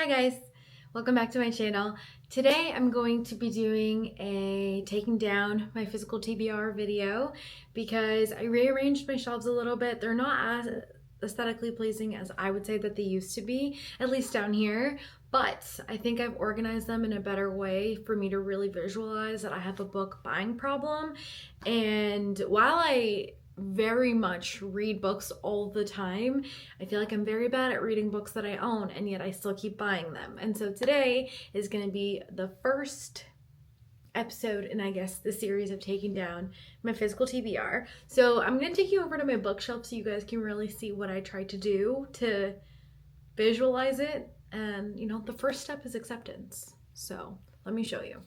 Hi guys, welcome back to my channel. Today I'm going to be doing a taking down my physical TBR video because I rearranged my shelves a little bit. They're not as aesthetically pleasing as I would say that they used to be, at least down here, but I think I've organized them in a better way for me to really visualize that I have a book buying problem. And while I very much read books all the time, I feel like I'm very bad at reading books that I own, and yet I still keep buying them. And so today is going to be the first episode in, I guess, the series of taking down my physical TBR. So I'm going to take you over to my bookshelf so you guys can really see what I tried to do to visualize it. And, you know, the first step is acceptance. So let me show you.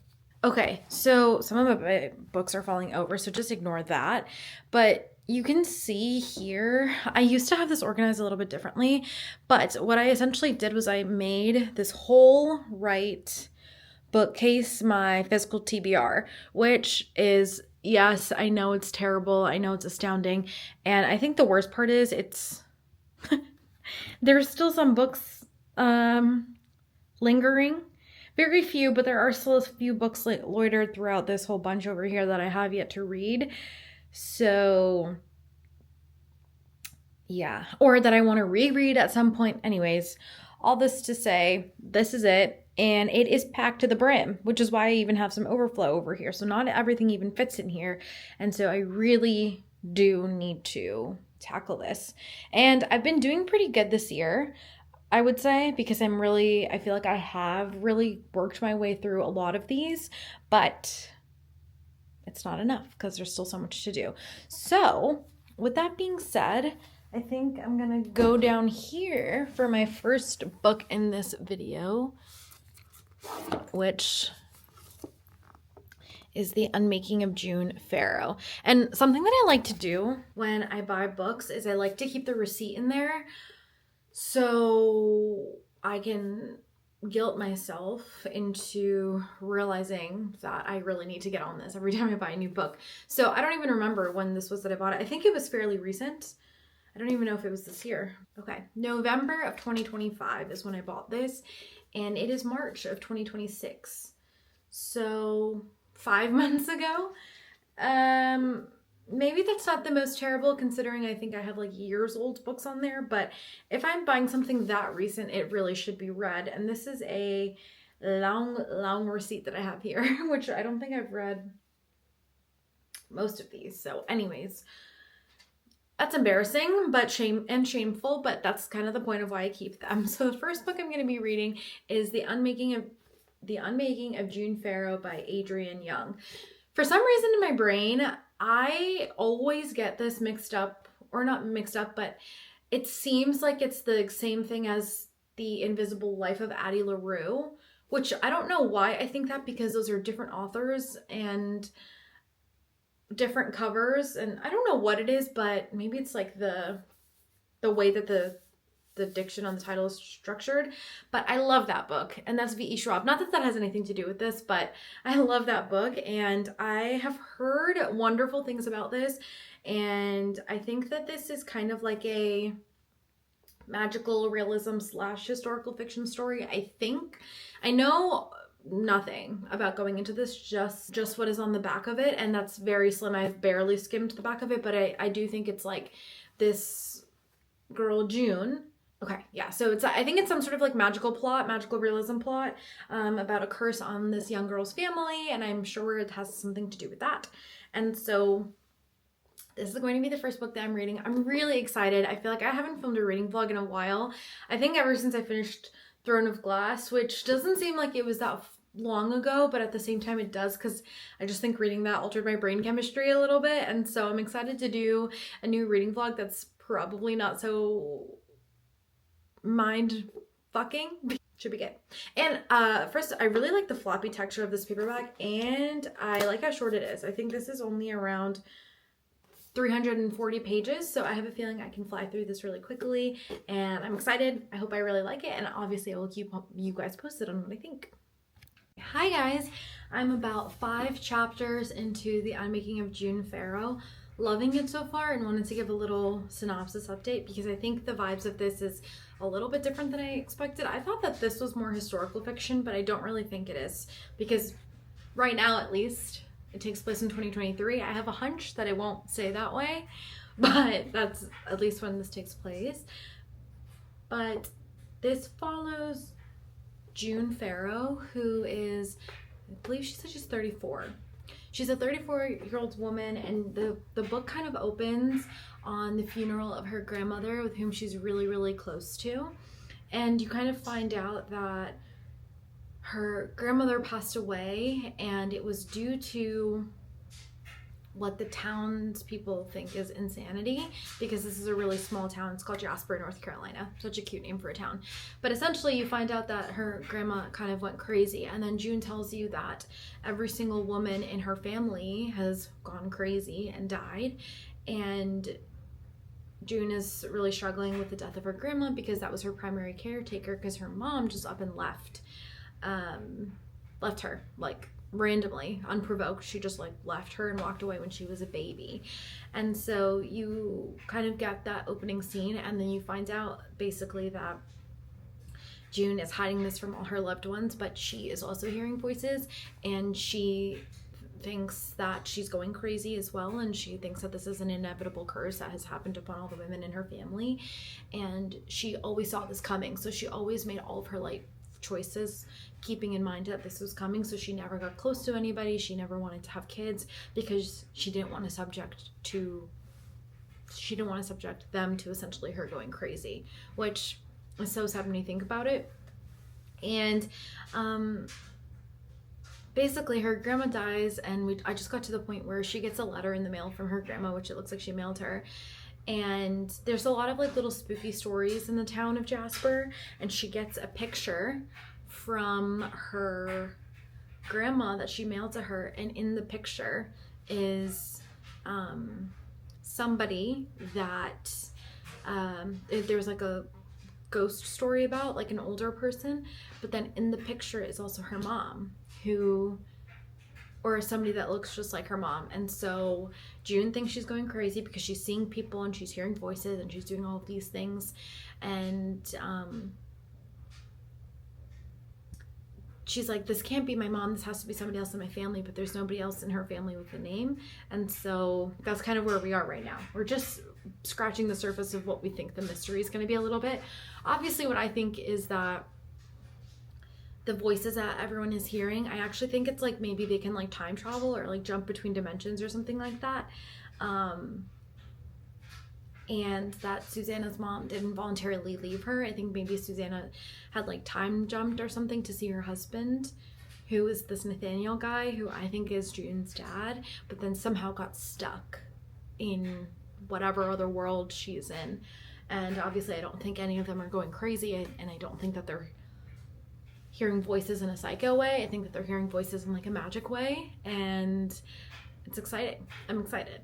Okay, so some of my books are falling over, so just ignore that. But you can see here, I used to have this organized a little bit differently, but what I essentially did was I made this whole right bookcase my physical TBR, which is, yes, I know it's terrible, I know it's astounding, and I think the worst part is there's still some books lingering. Very few, but there are still a few books loitered throughout this whole bunch over here that I have yet to read. So, yeah. Or that I want to reread at some point. Anyways, all this to say, this is it. And it is packed to the brim, which is why I even have some overflow over here. So not everything even fits in here. And so I really do need to tackle this. And I've been doing pretty good this year, I would say, because I feel like I have really worked my way through a lot of these, but it's not enough because there's still so much to do. So with that being said, I think I'm gonna go down here for my first book in this video, which is The Unmaking of June Farrow. And something that I like to do when I buy books is I like to keep the receipt in there so I can guilt myself into realizing that I really need to get on this every time I buy a new book. So I don't even remember when this was that I bought it. I think it was fairly recent. I don't even know if it was this year. Okay, November of 2025 is when I bought this, and it is March of 2026. So 5 months ago. Maybe that's not the most terrible considering I think I have like years old books on there, but if I'm buying something that recent, it really should be read. And this is a long receipt that I have here, which I don't think I've read most of these. So anyways, that's embarrassing, but shameful, but that's kind of the point of why I keep them. So the first book I'm going to be reading is The Unmaking of June Farrow by Adrienne Young. For some reason in my brain, I always get this mixed up, or not mixed up, but it seems like it's the same thing as The Invisible Life of Addie LaRue, which I don't know why I think that, because those are different authors and different covers, and I don't know what it is, but maybe it's like the way that the diction on the title is structured. But I love that book, and that's V.E. Schwab. Not that that has anything to do with this, but I love that book, and I have heard wonderful things about this, and I think that this is kind of like a magical realism / historical fiction story. I think I know nothing about going into this, just what is on the back of it, and that's very slim. I've barely skimmed the back of it, but I do think it's like this girl June. Okay, yeah, so I think it's some sort of like magical realism plot about a curse on this young girl's family, and I'm sure it has something to do with that. And so this is going to be the first book that I'm reading. I'm really excited. I feel like I haven't filmed a reading vlog in a while. I think ever since I finished Throne of Glass, which doesn't seem like it was that long ago, but at the same time it does, because I just think reading that altered my brain chemistry a little bit. And so I'm excited to do a new reading vlog that's probably not so mind fucking. Should be good. And first, I really like the floppy texture of this paperback, and I like how short it is. I think this is only around 340 pages, so I have a feeling I can fly through this really quickly, and I'm excited. I hope I really like it, and obviously I will keep you guys posted on what I think. Hi guys, I'm about 5 chapters into The Unmaking of June Farrow. Loving it so far, and wanted to give a little synopsis update because I think the vibes of this is a little bit different than I expected. I thought that this was more historical fiction, but I don't really think it is, because right now at least it takes place in 2023. I have a hunch that it won't stay that way, but that's at least when this takes place. But this follows June Farrow, who is, I believe she said she's 34. She's a 34-year-old woman, and the book kind of opens on the funeral of her grandmother, with whom she's really, really close to. And you kind of find out that her grandmother passed away, and it was due to what the townspeople think is insanity, because this is a really small town. It's called Jasper, North Carolina. Such a cute name for a town. But essentially you find out that her grandma kind of went crazy, and then June tells you that every single woman in her family has gone crazy and died, and June is really struggling with the death of her grandma because that was her primary caretaker, because her mom just up and left her, like, randomly, unprovoked. She just like left her and walked away when she was a baby. And so you kind of get that opening scene, and then you find out basically that June is hiding this from all her loved ones, but she is also hearing voices, and she thinks that she's going crazy as well, and she thinks that this is an inevitable curse that has happened upon all the women in her family, and she always saw this coming, so she always made all of her life choices keeping in mind that this was coming. So she never got close to anybody. She never wanted to have kids because she didn't want to subject them to essentially her going crazy, which is so sad when you think about it. And basically her grandma dies, and I just got to the point where she gets a letter in the mail from her grandma, which it looks like she mailed her. And there's a lot of like little spooky stories in the town of Jasper, and she gets a picture from her grandma that she mailed to her, and in the picture is somebody that there's like a ghost story about, like an older person, but then in the picture is also her mom, or somebody that looks just like her mom. And so June thinks she's going crazy because she's seeing people and she's hearing voices and she's doing all of these things. And she's like, this can't be my mom. This has to be somebody else in my family, but there's nobody else in her family with a name. And so that's kind of where we are right now. We're just scratching the surface of what we think the mystery is going to be a little bit. Obviously, what I think is that the voices that everyone is hearing, I actually think it's like maybe they can like time travel or like jump between dimensions or something like that. And that Susanna's mom didn't voluntarily leave her. I think maybe Susanna had like time jumped or something to see her husband, who is this Nathaniel guy, who I think is June's dad, but then somehow got stuck in whatever other world she's in. And obviously I don't think any of them are going crazy, and I don't think that they're hearing voices in a psycho way. I think that they're hearing voices in like a magic way, and it's exciting. I'm excited.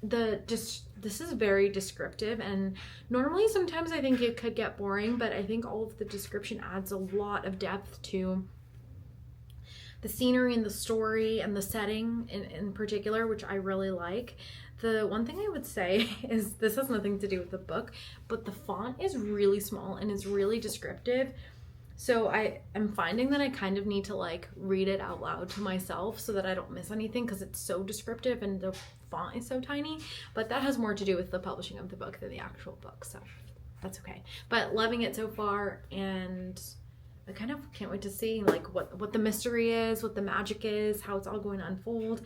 This is very descriptive, and normally sometimes I think it could get boring, but I think all of the description adds a lot of depth to the scenery and the story and the setting in particular, which I really like. The one thing I would say is, this has nothing to do with the book, but the font is really small and is really descriptive. So I am finding that I kind of need to like read it out loud to myself so that I don't miss anything, because it's so descriptive and the font is so tiny. But that has more to do with the publishing of the book than the actual book, so that's okay. But loving it so far, and I kind of can't wait to see like what the mystery is, what the magic is, how it's all going to unfold,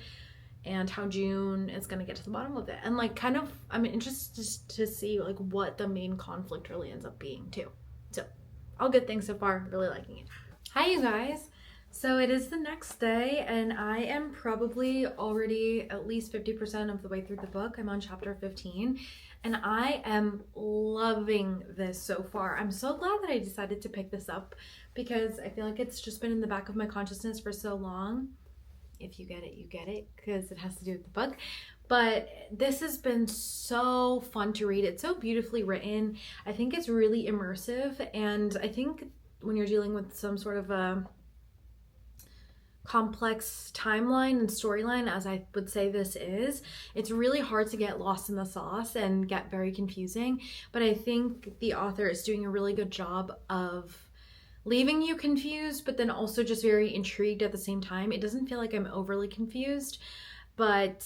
and how June is going to get to the bottom of it. And like kind of I'm interested to see like what the main conflict really ends up being too. So all good things so far, really liking it. Hi you guys. So it is the next day, and I am probably already at least 50% of the way through the book. I'm on chapter 15, and I am loving this so far. I'm so glad that I decided to pick this up, because I feel like it's just been in the back of my consciousness for so long. If you get it, you get it, because it has to do with the book. But this has been so fun to read. It's so beautifully written. I think it's really immersive, and I think when you're dealing with some sort of a complex timeline and storyline as I would say this is, it's really hard to get lost in the sauce and get very confusing. But I think the author is doing a really good job of leaving you confused, but then also just very intrigued at the same time. It doesn't feel like I'm overly confused, but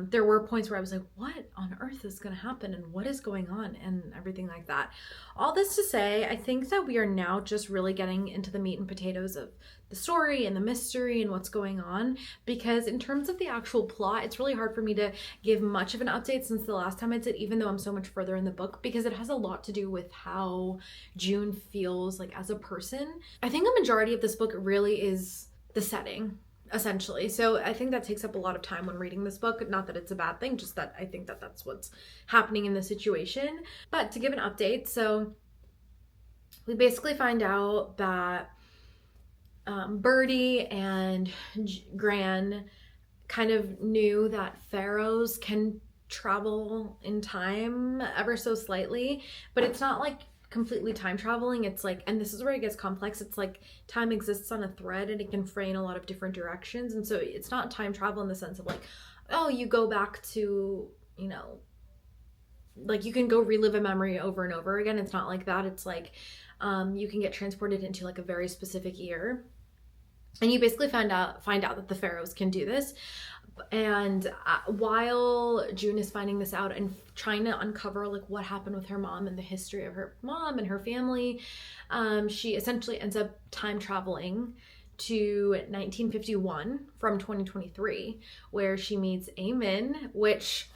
there were points where I was like, what on earth is going to happen and what is going on and everything like that. All this to say, I think that we are now just really getting into the meat and potatoes of the story and the mystery and what's going on, because in terms of the actual plot, it's really hard for me to give much of an update since the last time I did, even though I'm so much further in the book, because it has a lot to do with how June feels like as a person. I think a majority of this book really is the setting, essentially. So I think that takes up a lot of time when reading this book. Not that it's a bad thing, just that I think that that's what's happening in the situation. But to give an update, so we basically find out that Birdie and Gran kind of knew that pharaohs can travel in time ever so slightly, but it's not like completely time traveling. It's like, and this is where it gets complex, it's like time exists on a thread and it can fray in a lot of different directions. And so it's not time travel in the sense of like, oh, you go back to, you know, like you can go relive a memory over and over again. It's not like that. It's like you can get transported into like a very specific year, and you basically find out that the pharaohs can do this. And while June is finding this out and trying to uncover like what happened with her mom and the history of her mom and her family, she essentially ends up time traveling to 1951 from 2023, where she meets Eamon, which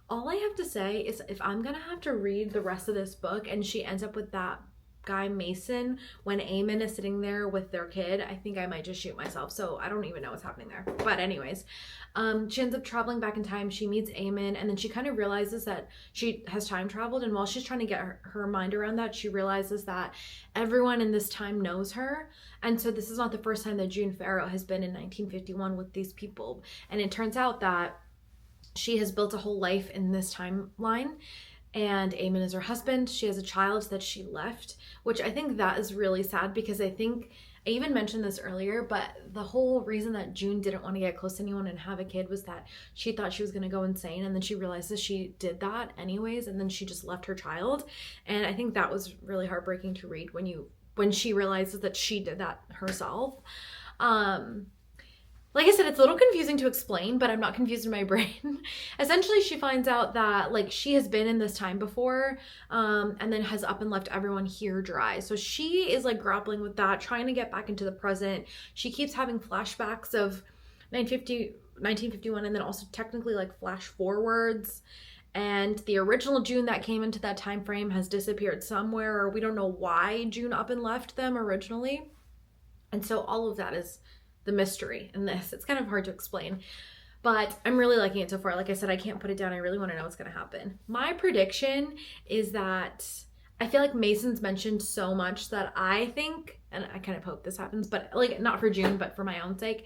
all I have to say is if I'm gonna have to read the rest of this book and she ends up with that guy Mason when Eamon is sitting there with their kid, I think I might just shoot myself. So I don't even know what's happening there. But anyways, she ends up traveling back in time. She meets Eamon, and then she kind of realizes that she has time traveled. And while she's trying to get her mind around that, she realizes that everyone in this time knows her. And so this is not the first time that June Farrow has been in 1951 with these people. And it turns out that she has built a whole life in this timeline. And Eamon is her husband. She has a child that she left, which I think that is really sad, because I think I even mentioned this earlier, but the whole reason that June didn't want to get close to anyone and have a kid was that she thought she was going to go insane, and then she realized that she did that anyways, and then she just left her child. And I think that was really heartbreaking to read when she realizes that she did that herself. Like I said, it's a little confusing to explain, but I'm not confused in my brain. Essentially, she finds out that like she has been in this time before, and then has up and left everyone here dry. So she is like grappling with that, trying to get back into the present. She keeps having flashbacks of 1951, and then also technically like flash forwards. And the original June that came into that time frame has disappeared somewhere, or we don't know why June up and left them originally. And so all of that is the mystery in this. It's kind of hard to explain, but I'm really liking it so far. Like I said, I can't put it down. I really want to know what's going to happen. My prediction is that I feel like Mason's mentioned so much that I think, and I kind of hope this happens, but like not for June, but for my own sake,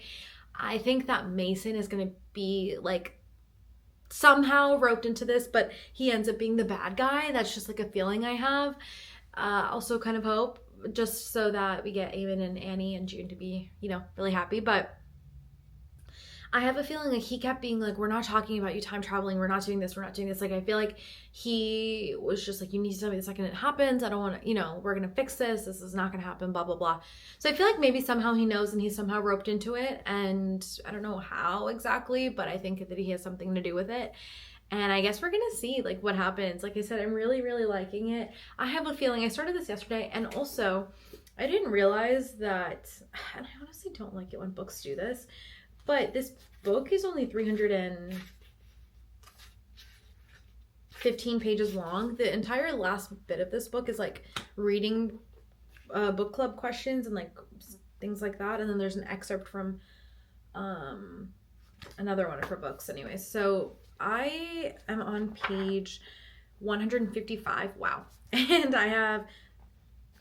I think that Mason is going to be like somehow roped into this, but he ends up being the bad guy. That's just like a feeling I have. Also kind of hope, just so that we get Eamon and Annie and June to be, you know, really happy. But I have a feeling like he kept being like, we're not talking about you time traveling, we're not doing this, we're not doing this. Like I feel like he was just like, you need to tell me the second it happens. I don't want to, you know, we're gonna fix this is not gonna happen, blah blah blah. So I feel like maybe somehow he knows and he's somehow roped into it, and I don't know how exactly, but I think that he has something to do with it. And I guess we're gonna see like what happens. Like I said, I'm really, really liking it. I have a feeling, I started this yesterday, and also I didn't realize that, and I honestly don't like it when books do this, but this book is only 315 pages long. The entire last bit of this book is like reading book club questions and like things like that. And then there's an excerpt from another one of her books anyways. So I am on page 155. Wow. And I have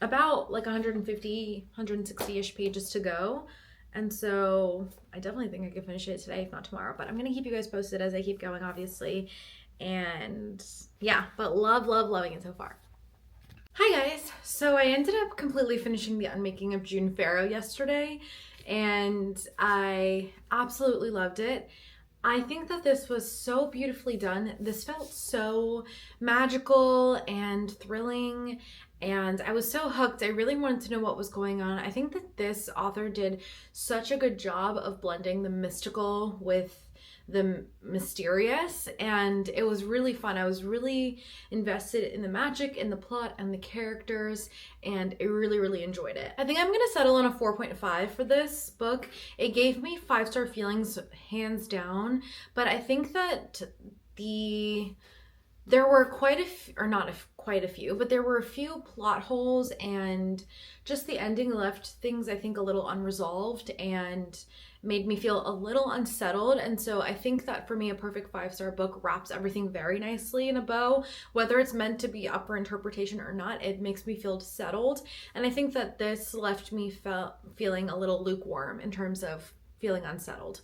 about like 150, 160-ish pages to go. And so I definitely think I could finish it today, if not tomorrow. But I'm going to keep you guys posted as I keep going, obviously. And yeah, but loving it so far. Hi guys! So I ended up completely finishing The Unmaking of June Farrow yesterday, and I absolutely loved it. I think that this was so beautifully done. This felt so magical and thrilling, and I was so hooked. I really wanted to know what was going on. I think that this author did such a good job of blending the mystical with the mysterious, and it was really fun. I was really invested in the magic and the plot and the characters, and I really, really enjoyed it. I think I'm gonna settle on a 4.5 for this book. It gave me 5-star feelings hands down, but I think that there were quite a few, or not quite a few, but there were a few plot holes, and just the ending left things I think a little unresolved and made me feel a little unsettled. And so I think that for me, a perfect 5-star book wraps everything very nicely in a bow. Whether it's meant to be up for interpretation or not, it makes me feel settled. And I think that this left me feeling a little lukewarm in terms of feeling unsettled.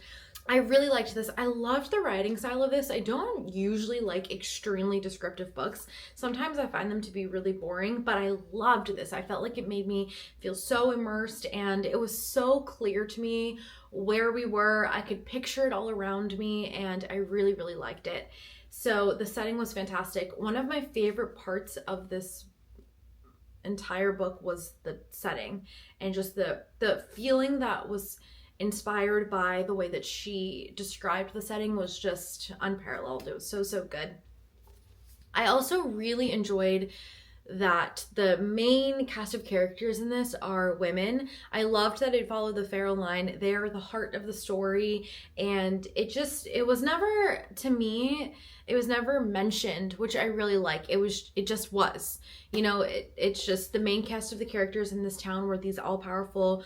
I really liked this. I loved the writing style of this. I don't usually like extremely descriptive books. Sometimes I find them to be really boring, but I loved this. I felt like it made me feel so immersed, and it was so clear to me where we were. I could picture it all around me, and I really, really liked it. So the setting was fantastic. One of my favorite parts of this entire book was the setting and just the feeling that was inspired by the way that she described the setting was just unparalleled. It was so, so good. I also really enjoyed that the main cast of characters in this are women. I loved that it followed the Farrow line. They're the heart of the story, and it was never, to me, it was never mentioned, which I really like. It just was. It's just the main cast of the characters in this town were these all-powerful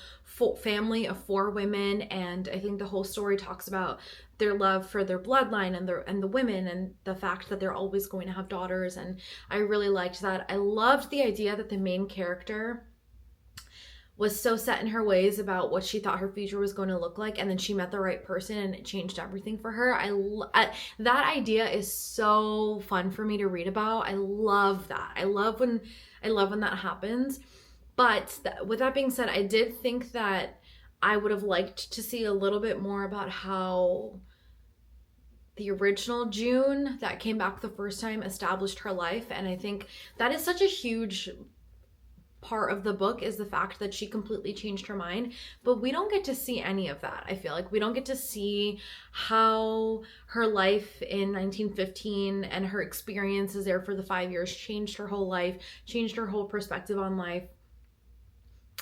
family of 4 women, and I think the whole story talks about their love for their bloodline and the women, and the fact that they're always going to have daughters. And I really liked that. I loved the idea that the main character was so set in her ways about what she thought her future was going to look like, and then she met the right person and it changed everything for her. That idea is so fun for me to read about. I love that. I love when that happens. But with that being said, I did think that I would have liked to see a little bit more about how the original June that came back the first time established her life. And I think that is such a huge part of the book, is the fact that she completely changed her mind, but we don't get to see any of that. I feel like we don't get to see how her life in 1915 and her experiences there for the 5 years changed her whole life, changed her whole perspective on life.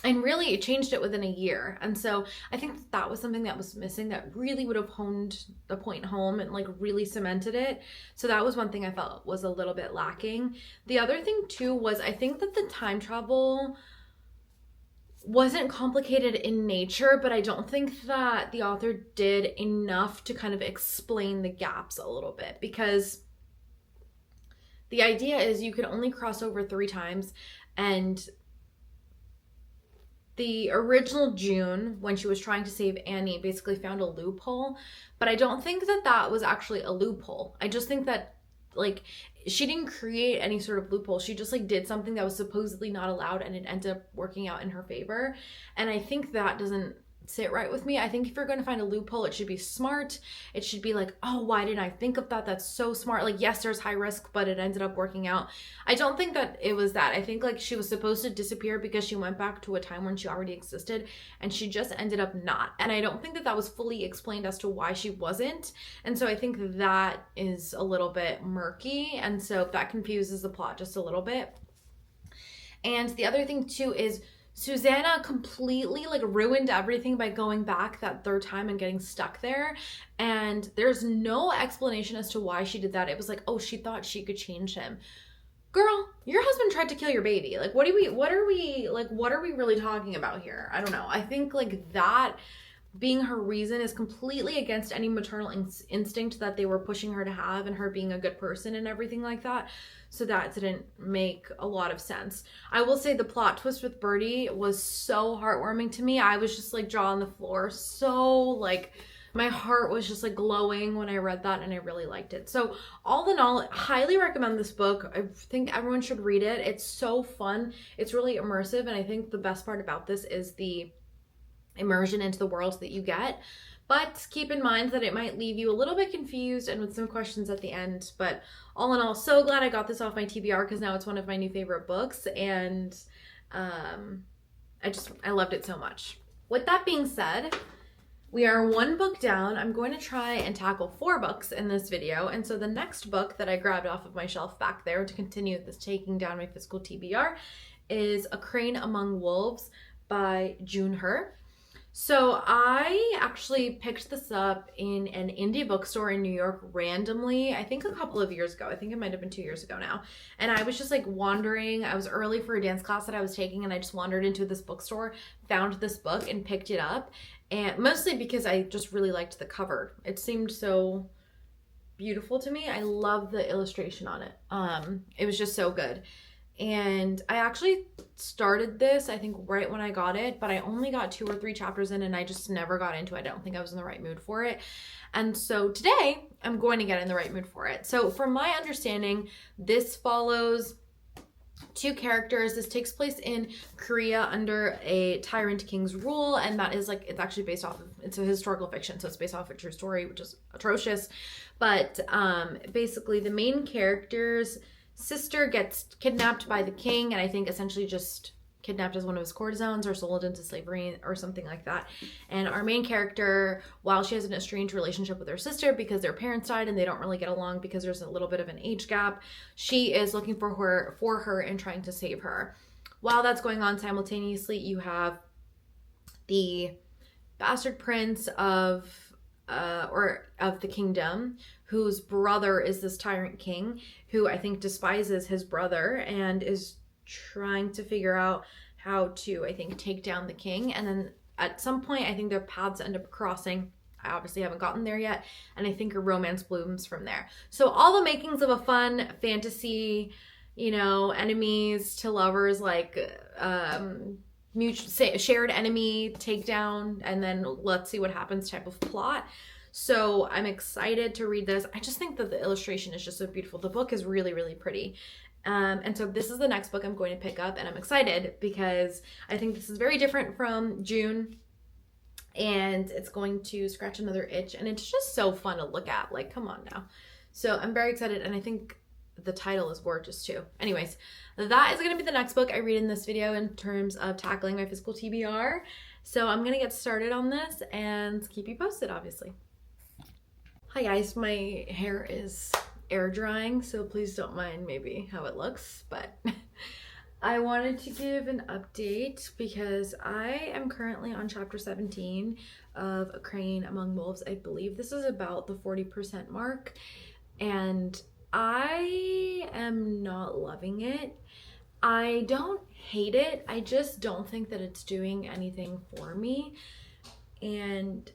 And really, it changed it within a year. And so I think that was something that was missing, that really would have honed the point home and really cemented it. So that was one thing I felt was a little bit lacking. The other thing too was, I think that the time travel wasn't complicated in nature, but I don't think that the author did enough to kind of explain the gaps a little bit, because the idea is you can only cross over 3 times, and the original June, when she was trying to save Annie, basically found a loophole, but I don't think that that was actually a loophole. I just think that she didn't create any sort of loophole. She just did something that was supposedly not allowed, and it ended up working out in her favor. And I think that doesn't sit right with me. I think if you're going to find a loophole, it should be smart. It should be oh, why didn't I think of that? That's so smart. Yes, there's high risk, but it ended up working out. I don't think that it was that. I think she was supposed to disappear because she went back to a time when she already existed, and she just ended up not. And I don't think that that was fully explained as to why she wasn't. And so I think that is a little bit murky, and so that confuses the plot just a little bit. And the other thing too is, Susanna completely ruined everything by going back that 3rd time and getting stuck there. And there's no explanation as to why she did that. It was oh, she thought she could change him. Girl, your husband tried to kill your baby. What are we really talking about here? I don't know. I think that being her reason is completely against any maternal instinct that they were pushing her to have, and her being a good person and everything like that. So that didn't make a lot of sense. I will say the plot twist with Birdie was so heartwarming to me. I was just jaw on the floor. So My heart was just like glowing when I read that, and I really liked it. So all in all, highly recommend this book. I think everyone should read it. It's so fun. It's really immersive, and I think the best part about this is the immersion into the world that you get. But keep in mind that it might leave you a little bit confused and with some questions at the end. But all in all, so glad I got this off my TBR, because now it's one of my new favorite books, and I loved it so much. With that being said, we are one book down. I'm going to try and tackle 4 books in this video. And so the next book that I grabbed off of my shelf back there to continue this taking down my physical TBR is A Crane Among Wolves by June Her. So I actually picked this up in an indie bookstore in New York randomly, I think a couple of years ago. I think it might have been 2 years ago now. And I was just like wandering. I was early for a dance class that I was taking, and I just wandered into this bookstore, found this book, and picked it up. And mostly because I just really liked the cover. It seemed so beautiful to me. I love the illustration on it. It was just so good. And I actually started this, I think, right when I got it, but I only got 2 or 3 chapters in, and I just never got into it. I don't think I was in the right mood for it. And so today I'm going to get in the right mood for it. So from my understanding, this follows 2 characters. This takes place in Korea under a tyrant king's rule, and that is like, it's actually based off of, it's a historical fiction, so it's based off a true story, which is atrocious. But basically the main character's sister gets kidnapped by the king, and I think essentially just kidnapped as one of his courtesans or sold into slavery or something like that. And our main character, while she has an estranged relationship with her sister because their parents died and they don't really get along because there's a little bit of an age gap, she is looking for her and trying to save her. While that's going on, simultaneously you have the bastard prince of the kingdom, whose brother is this tyrant king, who I think despises his brother and is trying to figure out how to, I think, take down the king. And then at some point, I think their paths end up crossing. I obviously haven't gotten there yet, and I think a romance blooms from there. So all the makings of a fun fantasy, you know, enemies to lovers, like shared enemy takedown, and then let's see what happens type of plot. So I'm excited to read this. I just think that the illustration is just so beautiful. The book is really, really pretty. And so this is the next book I'm going to pick up, and I'm excited because I think this is very different from June, and it's going to scratch another itch, and it's just so fun to look at. Like, come on now. So I'm very excited, and I think the title is gorgeous too. Anyways, that is going to be the next book I read in this video in terms of tackling my physical TBR. So I'm going to get started on this and keep you posted, obviously. Hi guys, my hair is air drying, so please don't mind maybe how it looks, but I wanted to give an update because I am currently on chapter 17 of A Crane Among Wolves. I believe this is about the 40% mark, and I am not loving it. I don't hate it, I just don't think that it's doing anything for me, and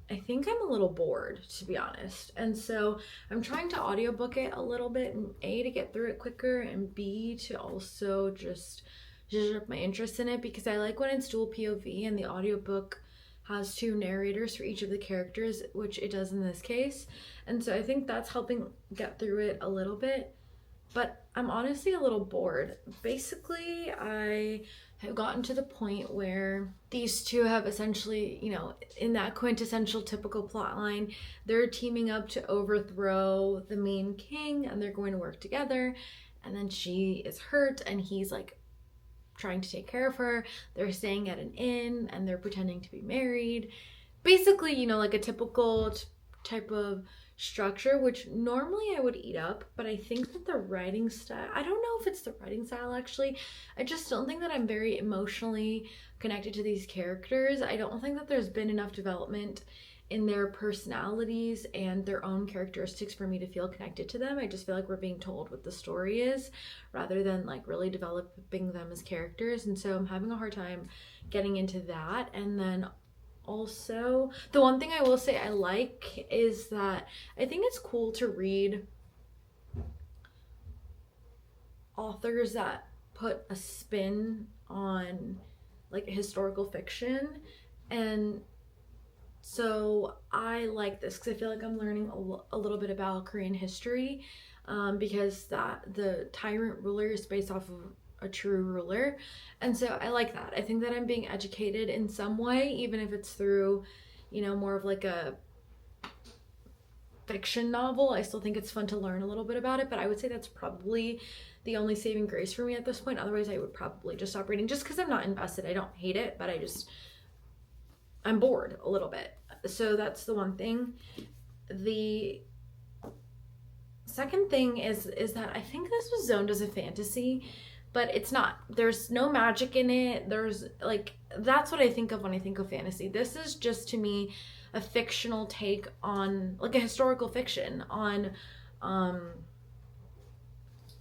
I think I'm a little bored, to be honest. And so I'm trying to audiobook it a little bit, and A, to get through it quicker, and B, to also just zhuzh up my interest in it, because I like when it's dual POV and the audiobook has 2 narrators for each of the characters, which it does in this case. And so I think that's helping get through it a little bit. But I'm honestly a little bored. Basically, I have gotten to the point where these 2 have essentially, you know, in that quintessential typical plot line, they're teaming up to overthrow the main king, and they're going to work together. And then she is hurt, and he's like trying to take care of her. They're staying at an inn, and they're pretending to be married. Basically, you know, like a typical type of structure, which normally I would eat up, but I think that the writing style, I don't know if it's the writing style actually, I just don't think that I'm very emotionally connected to these characters. I don't think that there's been enough development in their personalities and their own characteristics for me to feel connected to them. I just feel like we're being told what the story is rather than like really developing them as characters, and so I'm having a hard time getting into that. And then also, the one thing I will say I like is that I think it's cool to read authors that put a spin on like historical fiction, and So I like this because I feel like I'm learning a little bit about Korean history, because the tyrant ruler is based off of a true ruler. And so I like that. I think that I'm being educated in some way, even if it's through, more of like a fiction novel. I still think it's fun to learn a little bit about it, but I would say that's probably the only saving grace for me at this point. Otherwise, I would probably just stop reading just because I'm not invested. I don't hate it, but I'm bored a little bit. So that's the one thing. The second thing is that I think this was zoned as a fantasy, but it's not. There's no magic in it. There's that's what I think of when I think of fantasy. This is just, to me, a fictional take on, like, a historical fiction on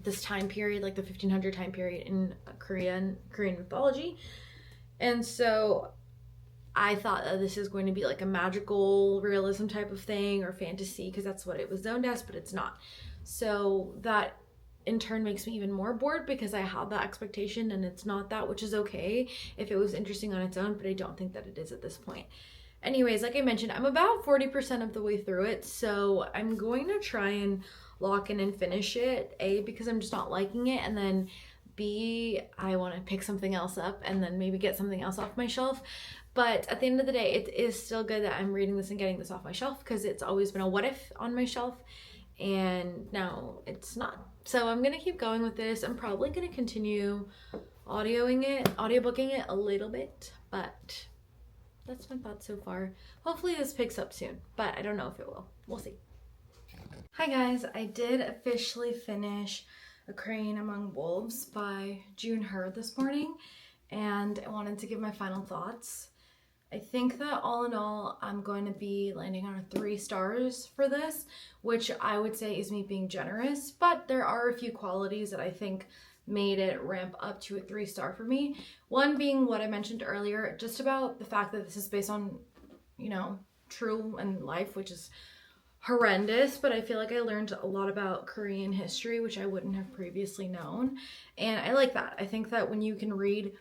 this time period, like the 1500 time period in Korean mythology. And so I thought that this is going to be like a magical realism type of thing, or fantasy, because that's what it was zoned as, but it's not. So that in turn makes me even more bored, because I had that expectation and it's not that, which is okay if it was interesting on its own, but I don't think that it is at this point. Anyways, like I mentioned, I'm about 40% of the way through it, so I'm going to try and lock in and finish it, A, because I'm just not liking it, and then B, I want to pick something else up and then maybe get something else off my shelf. But at the end of the day, it is still good that I'm reading this and getting this off my shelf, because it's always been a what if on my shelf, and now it's not. So I'm gonna keep going with this. I'm probably gonna continue audiobooking it a little bit, but that's my thoughts so far. Hopefully this picks up soon, but I don't know if it will. We'll see. Hi guys, I did officially finish A Crane Among Wolves by June Hur this morning, and I wanted to give my final thoughts. I think that all in all, I'm going to be landing on 3 stars for this, which I would say is me being generous, but there are a few qualities that I think made it ramp up to a 3-star for me. One being what I mentioned earlier, just about the fact that this is based on, true and life, which is horrendous, but I feel like I learned a lot about Korean history, which I wouldn't have previously known. And I like that. I think that when you can read,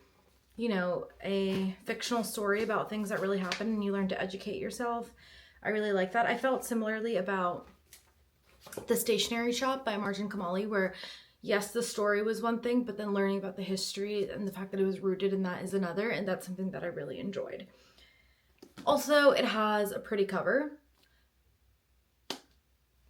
a fictional story about things that really happen and you learn to educate yourself, I really like that. I felt similarly about The Stationery Shop by Martin Kamali, where yes, the story was one thing, but then learning about the history and the fact that it was rooted in that is another, and that's something that I really enjoyed. Also, it has a pretty cover.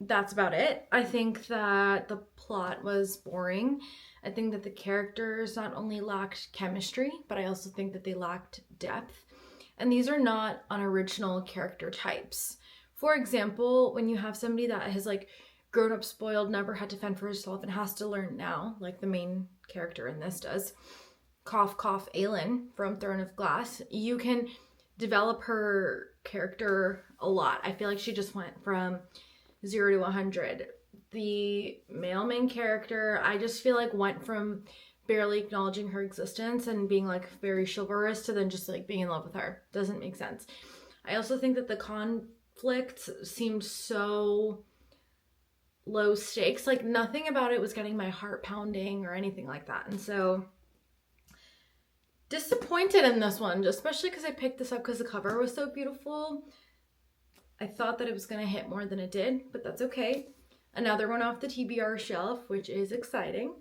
That's about it. I think that the plot was boring. I think that the characters not only lacked chemistry, but I also think that they lacked depth. And these are not unoriginal character types. For example, when you have somebody that has grown up spoiled, never had to fend for herself, and has to learn now, like the main character in this does, cough cough Aelin from Throne of Glass, you can develop her character a lot. I feel like she just went from 0 to 100. The male main character, I just feel like went from barely acknowledging her existence and being very chivalrous to then just being in love with her. Doesn't make sense. I also think that the conflict seemed so low stakes. Nothing about it was getting my heart pounding or anything like that. And so disappointed in this one, especially because I picked this up because the cover was so beautiful. I thought that it was going to hit more than it did, but that's okay. Another one off the TBR shelf, which is exciting.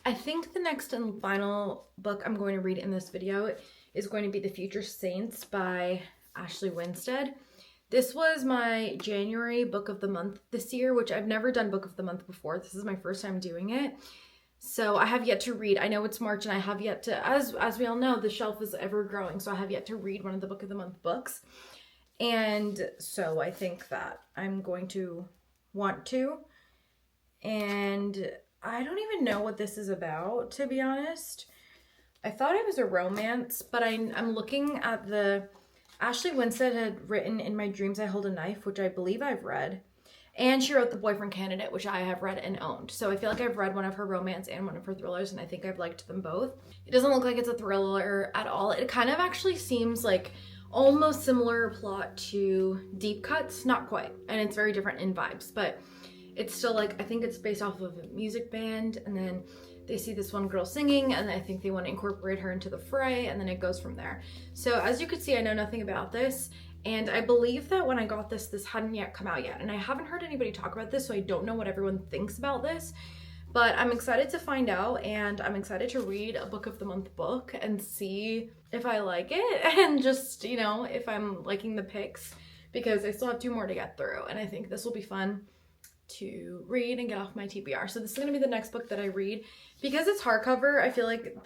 I think the next and final book I'm going to read in this video is going to be The Future Saints by Ashley Winstead. This was my January book of the month this year, which I've never done book of the month before. This is my first time doing it. So I have yet to read. I know it's March and I have yet to, as we all know, the shelf is ever growing. So I have yet to read one of the book of the month books. And so I think that I'm going to want to. And I don't even know what this is about, to be honest. I thought it was a romance, but I'm looking at the... Ashley Winstead had written In My Dreams I Hold a Knife, which I believe I've read. And she wrote The Boyfriend Candidate, which I have read and owned. So I feel like I've read one of her romance and one of her thrillers, and I think I've liked them both. It doesn't look like it's a thriller at all. It kind of actually seems like almost similar plot to Deep Cuts. Not quite. And it's very different in vibes, but it's still I think it's based off of a music band, and then they see this one girl singing, and I think they want to incorporate her into the fray, and then it goes from there. So as you can see, I know nothing about this, and I believe that when I got this hadn't yet come out yet, and I haven't heard anybody talk about this, so I don't know what everyone thinks about this. But I'm excited to find out, and I'm excited to read a book of the month book and see if I like it, and just, you know, if I'm liking the picks, because I still have 2 more to get through, and I think this will be fun to read and get off my TBR. So this is gonna be the next book that I read. Because it's hardcover, I feel like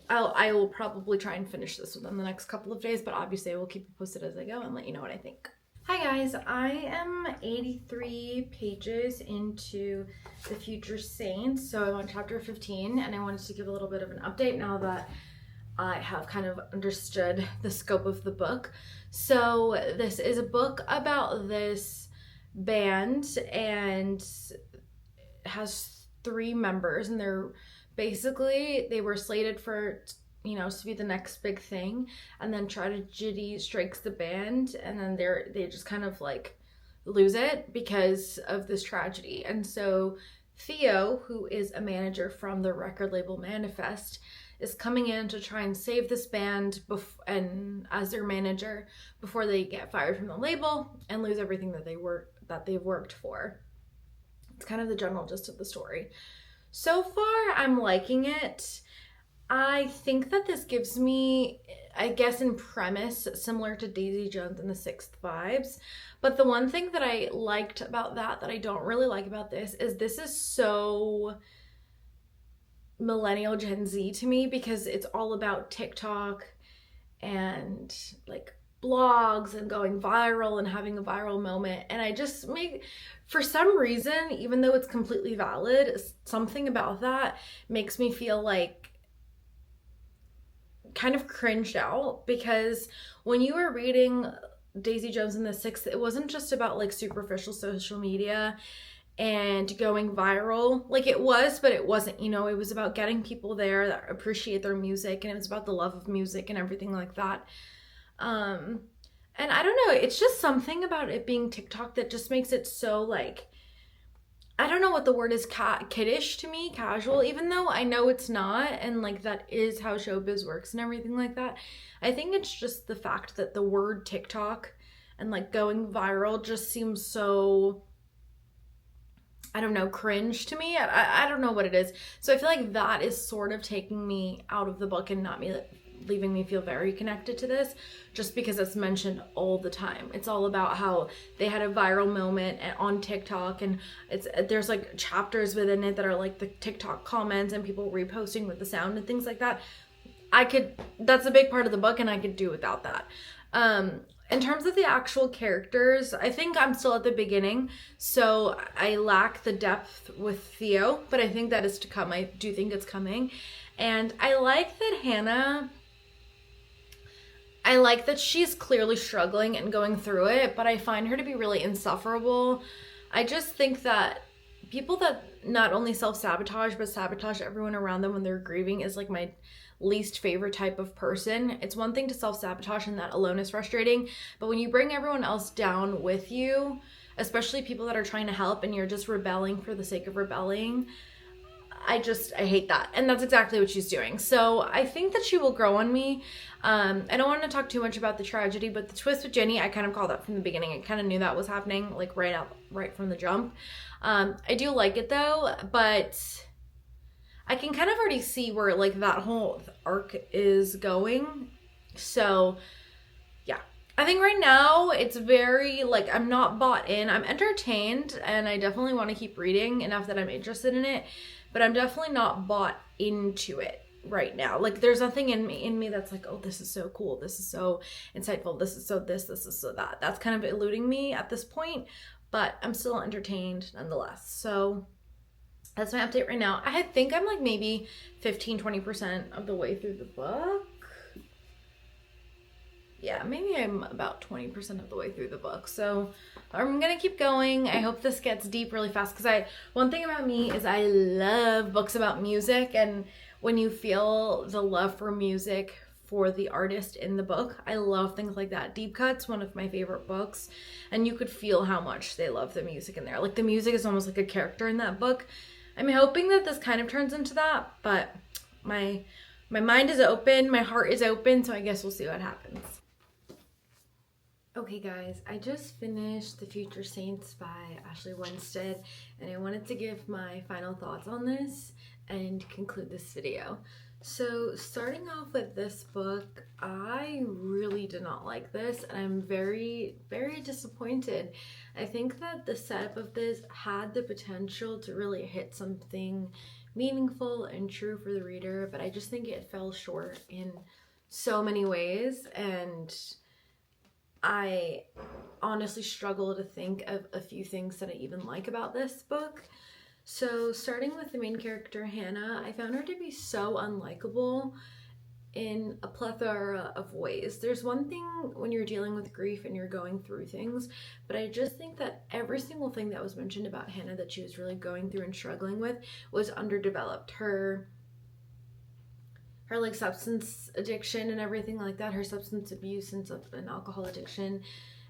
I will probably try and finish this within the next couple of days, but obviously I will keep you posted as I go and let you know what I think. Hi guys, I am 83 pages into The Future Saints, so I'm on chapter 15, and I wanted to give a little bit of an update now that I have kind of understood the scope of the book. So this is a book about this band, and it has 3 members, and they were slated for, you know, to be the next big thing, and then tragedy strikes the band, and then they just kind of like lose it because of this tragedy. And so Theo, who is a manager from the record label Manifest, is coming in to try and save this band and as their manager before they get fired from the label and lose everything that they've worked for. It's kind of the general gist of the story. So far, I'm liking it. I think that this gives me, I guess in premise, similar to Daisy Jones and the Sixth vibes. But the one thing that I liked about that I don't really like about this is so millennial Gen Z to me, because it's all about TikTok and like blogs and going viral and having a viral moment. And I just for some reason, even though it's completely valid, something about that makes me feel like kind of cringed out, because when you were reading Daisy Jones and the Sixth, it wasn't just about like superficial social media and going viral. Like it was, but it wasn't, you know, it was about getting people there that appreciate their music, and it was about the love of music and everything like that. And I don't know, it's just something about it being TikTok that just makes it so like, I don't know what the word is, kiddish to me, casual, even though I know it's not, and like that is how showbiz works and everything like that. I think it's just the fact that the word TikTok and like going viral just seems so, I don't know, cringe to me. I don't know what it is. So I feel like that is sort of taking me out of the book and not leaving me feel very connected to this, just because it's mentioned all the time. It's all about how they had a viral moment on TikTok, and there's like chapters within it that are like the TikTok comments and people reposting with the sound and things like that. That's a big part of the book, and I could do without that. In terms of the actual characters, I think I'm still at the beginning, so I lack the depth with Theo, but I think that is to come. I do think it's coming. And I like that she's clearly struggling and going through it, but I find her to be really insufferable. I just think that people that not only self-sabotage, but sabotage everyone around them when they're grieving is like my least favorite type of person. It's one thing to self-sabotage, and that alone is frustrating, but when you bring everyone else down with you, especially people that are trying to help, and you're just rebelling for the sake of rebelling, I hate that. And that's exactly what she's doing. So I think that she will grow on me. I don't want to talk too much about the tragedy, but the twist with Jenny, I kind of called that from the beginning. I kind of knew that was happening, like right from the jump. I do like it though, but I can kind of already see where like that whole arc is going. So yeah, I think right now it's very like, I'm not bought in. I'm entertained, and I definitely want to keep reading enough that I'm interested in it, but I'm definitely not bought into it right now. Like there's nothing in me that's like, oh, this is so cool, this is so insightful, this is so this is so that. That's kind of eluding me at this point, but I'm still entertained nonetheless. So that's my update right now. I think I'm like maybe 15-20% of the way through the book. Yeah, maybe I'm about 20% of the way through the book. So I'm gonna keep going. I hope this gets deep really fast, because one thing about me is I love books about music, and when you feel the love for music for the artist in the book, I love things like that. Deep Cut's one of my favorite books, and you could feel how much they love the music in there. Like the music is almost like a character in that book. I'm hoping that this kind of turns into that, but my mind is open, my heart is open, so I guess we'll see what happens. Okay guys, I just finished The Future Saints by Ashley Winstead, and I wanted to give my final thoughts on this and conclude this video. So starting off with this book, I really did not like this, and I'm very, very disappointed. I think that the setup of this had the potential to really hit something meaningful and true for the reader, but I just think it fell short in so many ways, and I honestly struggle to think of a few things that I even like about this book. So starting with the main character, Hannah, I found her to be so unlikable in a plethora of ways. There's one thing when you're dealing with grief and you're going through things, but I just think that every single thing that was mentioned about Hannah that she was really going through and struggling with was underdeveloped. Her like substance addiction and everything like that, her substance abuse and alcohol addiction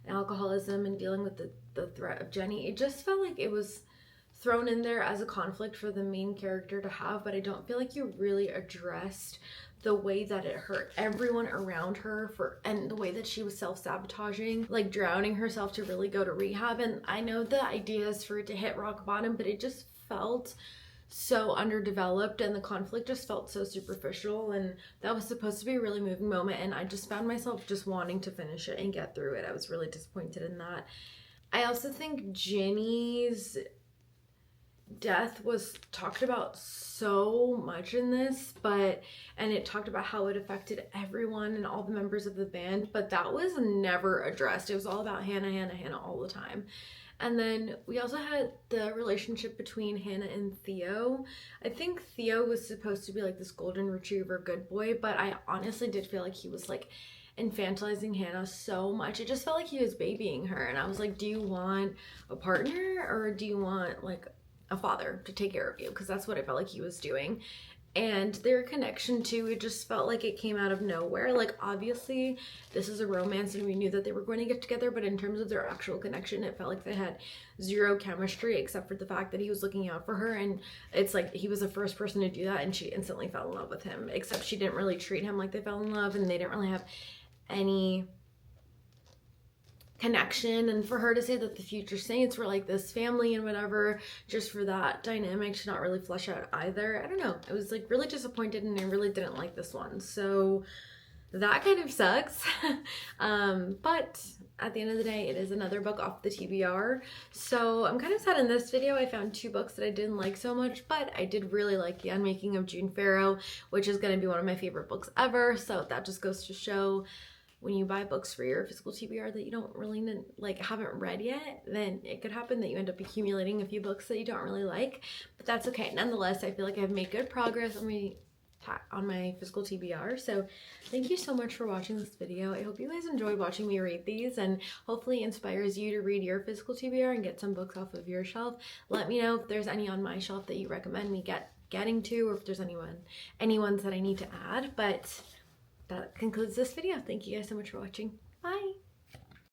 and alcoholism and dealing with the threat of Jenny, it just felt like it was thrown in there as a conflict for the main character to have, but I don't feel like you really addressed the way that it hurt everyone around her and the way that she was self-sabotaging, like drowning herself to really go to rehab. And I know the idea is for it to hit rock bottom, but it just felt so underdeveloped and the conflict just felt so superficial, and that was supposed to be a really moving moment, and I just found myself just wanting to finish it and get through it. I was really disappointed in that. I also think Ginny's death was talked about so much in this, and it talked about how it affected everyone and all the members of the band, but that was never addressed. It was all about Hannah all the time. And then we also had the relationship between Hannah and Theo. I think Theo was supposed to be like this golden retriever good boy, but I honestly did feel like he was like infantilizing Hannah so much. It just felt like he was babying her, and I was like, do you want a partner or do you want like a father to take care of you? Because that's what it felt like he was doing. And their connection too, it just felt like it came out of nowhere. Like obviously this is a romance and we knew that they were going to get together, but in terms of their actual connection, it felt like they had zero chemistry except for the fact that he was looking out for her, and it's like he was the first person to do that and she instantly fell in love with him, except she didn't really treat him like they fell in love and they didn't really have any connection. And for her to say that the Future Saints were like this family and whatever, just for that dynamic to not really flesh out either, I don't know, I was like really disappointed and I really didn't like this one, so that kind of sucks. But at the end of the day, it is another book off the TBR, so I'm kind of sad in this video I found two books that I didn't like so much, but I did really like The Unmaking of June Farrow, which is going to be one of my favorite books ever, so that just goes to show when you buy books for your physical TBR that you don't really like haven't read yet, then it could happen that you end up accumulating a few books that you don't really like, but that's okay. Nonetheless, I feel like I've made good progress on my physical TBR. So thank you so much for watching this video. I hope you guys enjoyed watching me read these and hopefully inspires you to read your physical TBR and get some books off of your shelf. Let me know if there's any on my shelf that you recommend me getting to, or if there's any ones that I need to add. But that concludes this video. Thank you guys so much for watching. Bye!